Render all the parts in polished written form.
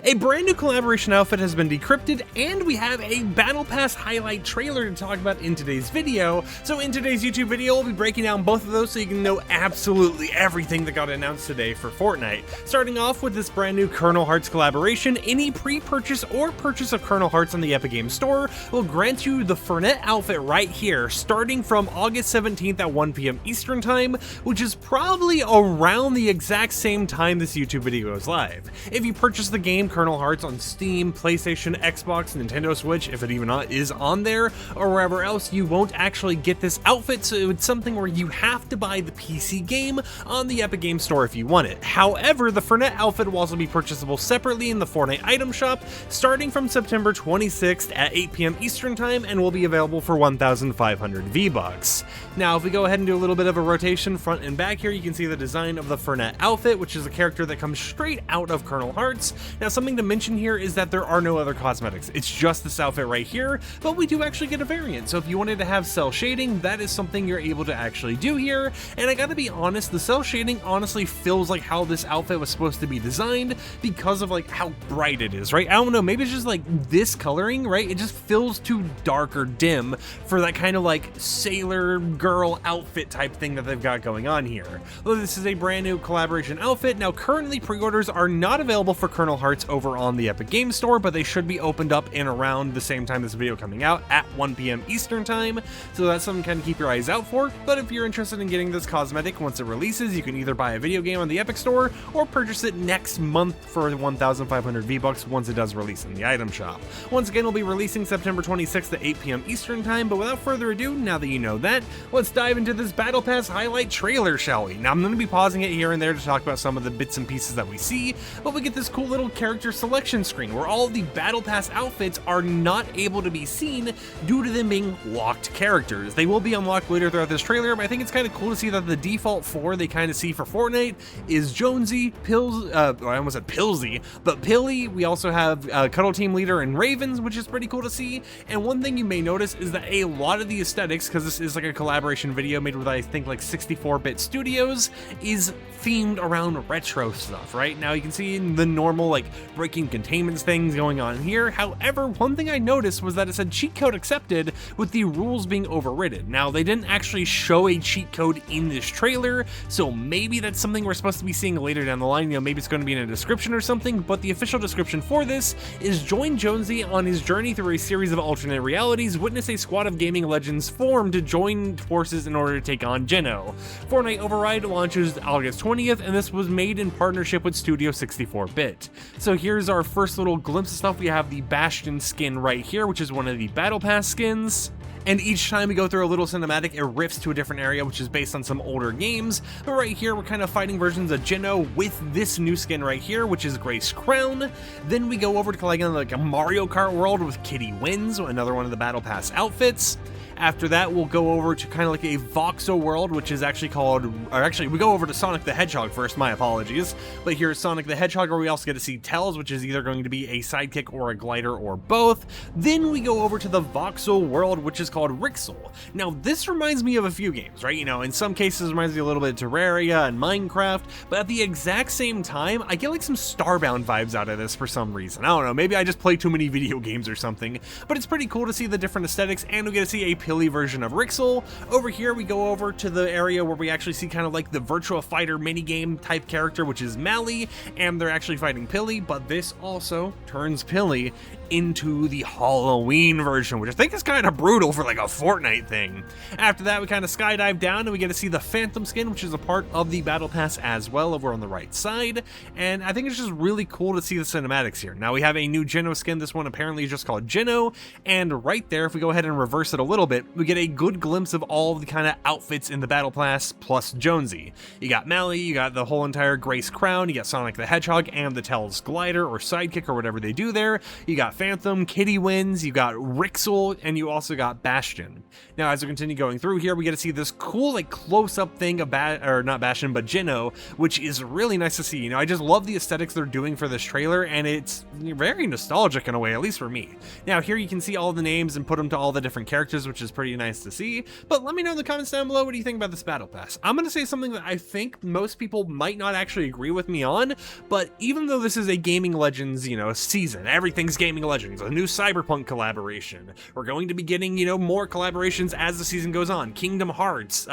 A brand new collaboration outfit has been decrypted, and we have a Battle Pass highlight trailer to talk about in today's video. So in today's YouTube video, we'll be breaking down both of those so you can know absolutely everything that got announced today for Fortnite. Starting off with this brand new Kernel Hearts collaboration, any pre-purchase or purchase of Kernel Hearts on the Epic Games Store will grant you the Fortnite outfit right here, starting from August 17th at 1 p.m. Eastern Time, which is probably around the exact same time this YouTube video goes live. If you purchase the game Kernel Hearts on Steam, PlayStation, Xbox, Nintendo Switch, if it even is on there, or wherever else, you won't actually get this outfit, so it's something where you have to buy the PC game on the Epic Games Store if you want it. However, the Fortnite outfit will also be purchasable separately in the Fortnite item shop, starting from September 26th at 8 p.m. Eastern Time, and will be available for 1,500 V-Bucks. Now, if we go ahead and do a little bit of a rotation front and back here, you can see the design of the Fortnite outfit, which is a character that comes straight out of Kernel Hearts. Now, something to mention here is that there are no other cosmetics. It's just this outfit right here, but we do actually get a variant. So if you wanted to have cell shading, that is something you're able to actually do here. And I gotta be honest, the cell shading honestly feels like how this outfit was supposed to be designed because of like how bright it is, right? I don't know, maybe it's just like this coloring, right? It just feels too dark or dim for that kind of like sailor girl outfit type thing that they've got going on here. Well, this is a brand new collaboration outfit. Now, currently pre-orders are not available for Kernel Hearts over on the Epic Games Store, but they should be opened up in around the same time this video coming out at 1 p.m. Eastern Time. So that's something to kind of keep your eyes out for. But if you're interested in getting this cosmetic once it releases, you can either buy a video game on the Epic Store or purchase it next month for 1,500 V-Bucks once it does release in the item shop. Once again, we'll be releasing September 26th at 8 p.m. Eastern Time, but without further ado, now that you know that, let's dive into this Battle Pass highlight trailer, shall we? Now, I'm going to be pausing it here and there to talk about some of the bits and pieces that we see, but we get this cool little character selection screen where all of the Battle Pass outfits are not able to be seen due to them being locked characters. They will be unlocked later throughout this trailer, but I think it's kind of cool to see that the default four they kind of see for Fortnite is Jonesy, I almost said Pilsy, but Pilly. We also have Cuddle Team Leader and Ravens, which is pretty cool to see. And one thing you may notice is that a lot of the aesthetics, because this is like a collaboration video made with I think like 64-bit studios, is themed around retro stuff, right? Now you can see the normal like breaking containments things going on here. However, one thing I noticed was that it said cheat code accepted with the rules being overridden. Now, they didn't actually show a cheat code in this trailer, so maybe that's something we're supposed to be seeing later down the line. You know, maybe it's going to be in a description or something, but the official description for this is join Jonesy on his journey through a series of alternate realities, witness a squad of gaming legends form to join forces in order to take on Geno. Fortnite Override launches August 20th, and this was made in partnership with Studio 64-bit. So here's our first little glimpse of stuff. We have the Bastion skin right here, which is one of the Battle Pass skins. And each time we go through a little cinematic, it riffs to a different area, which is based on some older games. But right here, we're kind of fighting versions of Geno with this new skin right here, which is Grace Crown. Then we go over to like a Mario Kart world with Kitty Wins, another one of the Battle Pass outfits. After that, we'll go over to kind of like a Voxel world, which is actually called, or actually, we go over to Sonic the Hedgehog first, my apologies. But here's Sonic the Hedgehog, where we also get to see Tails, which is either going to be a sidekick or a glider or both. Then we go over to the Voxel world, which is called Rixel. Now, this reminds me of a few games, right? You know, in some cases, it reminds me a little bit of Terraria and Minecraft, but at the exact same time, I get like some Starbound vibes out of this for some reason. I don't know, maybe I just play too many video games or something, but it's pretty cool to see the different aesthetics, and we get to see a Pilly version of Rixel. Over here, we go over to the area where we actually see kind of like the Virtua Fighter minigame type character, which is Mally, and they're actually fighting Pilly, but this also turns Pilly into the Halloween version, which I think is kind of brutal for like a Fortnite thing. After that, we kind of skydive down and we get to see the Phantom skin, which is a part of the Battle Pass as well over on the right side. And I think it's just really cool to see the cinematics here. Now we have a new Geno skin. This one apparently is just called Geno. And right there, if we go ahead and reverse it a little bit, we get a good glimpse of all of the kind of outfits in the Battle Pass plus Jonesy. You got Mally, you got the whole entire Grace Crown, you got Sonic the Hedgehog and the Tails glider or sidekick or whatever they do there. You got Phantom, Kitty Wins, you got Rixel, and you also got Bastion. Now, as we continue going through here, we get to see this cool, like, close-up thing of not Bastion, but Jinno, which is really nice to see. You know, I just love the aesthetics they're doing for this trailer, and it's very nostalgic in a way, at least for me. Now, here you can see all the names and put them to all the different characters, which is pretty nice to see. But let me know in the comments down below, what do you think about this battle pass? I'm gonna say something that I think most people might not actually agree with me on, but even though this is a Gaming Legends, you know, season, everything's Gaming Legends, a new Cyberpunk collaboration, we're going to be getting, you know, more collaborations as the season goes on, Kingdom Hearts,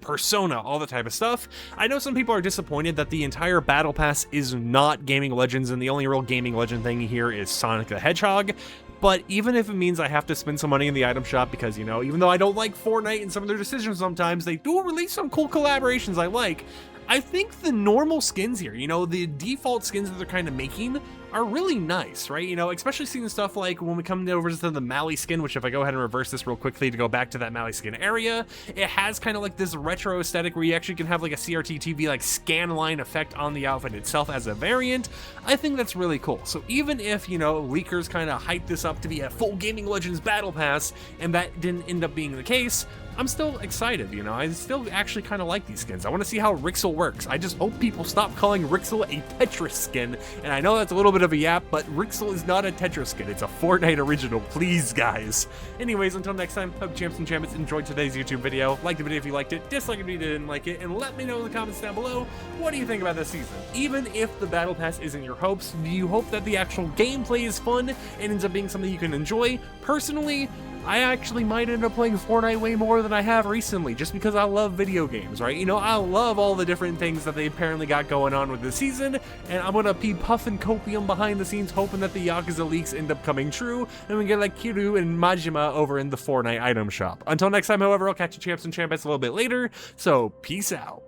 Persona, all the type of stuff. I know some people are disappointed that the entire battle pass is not Gaming Legends and the only real Gaming Legend thing here is Sonic the Hedgehog. But even if it means I have to spend some money in the item shop because, you know, even though I don't like Fortnite and some of their decisions sometimes, they do release some cool collaborations I like. I think the normal skins here, you know, the default skins that they're kind of making are really nice, right? You know, especially seeing stuff like when we come over to the Mally skin, which if I go ahead and reverse this real quickly to go back to that Mally skin area, it has kind of like this retro aesthetic where you actually can have like a CRT TV like scan line effect on the outfit itself as a variant. I think that's really cool. So even if, you know, leakers kind of hyped this up to be a full Gaming Legends battle pass and that didn't end up being the case, I'm still excited, you know, I still actually kind of like these skins. I want to see how Rixel works. I just hope people stop calling Rixel a Tetris skin, and I know that's a little bit of a yap, but Rixel is not a Tetris skin, it's a Fortnite original, please guys. Anyways, until next time, hope champs and champions enjoyed today's YouTube video. Like the video if you liked it, dislike it if you didn't like it, and let me know in the comments down below, what do you think about this season? Even if the battle pass isn't your hopes, do you hope that the actual gameplay is fun and ends up being something you can enjoy? Personally, I actually might end up playing Fortnite way more than I have recently, just because I love video games, right? You know, I love all the different things that they apparently got going on with this season, and I'm gonna be puffing copium behind the scenes, hoping that the Yakuza leaks end up coming true, and we get like Kiryu and Majima over in the Fortnite item shop. Until next time, however, I'll catch you champs and champions a little bit later, so peace out.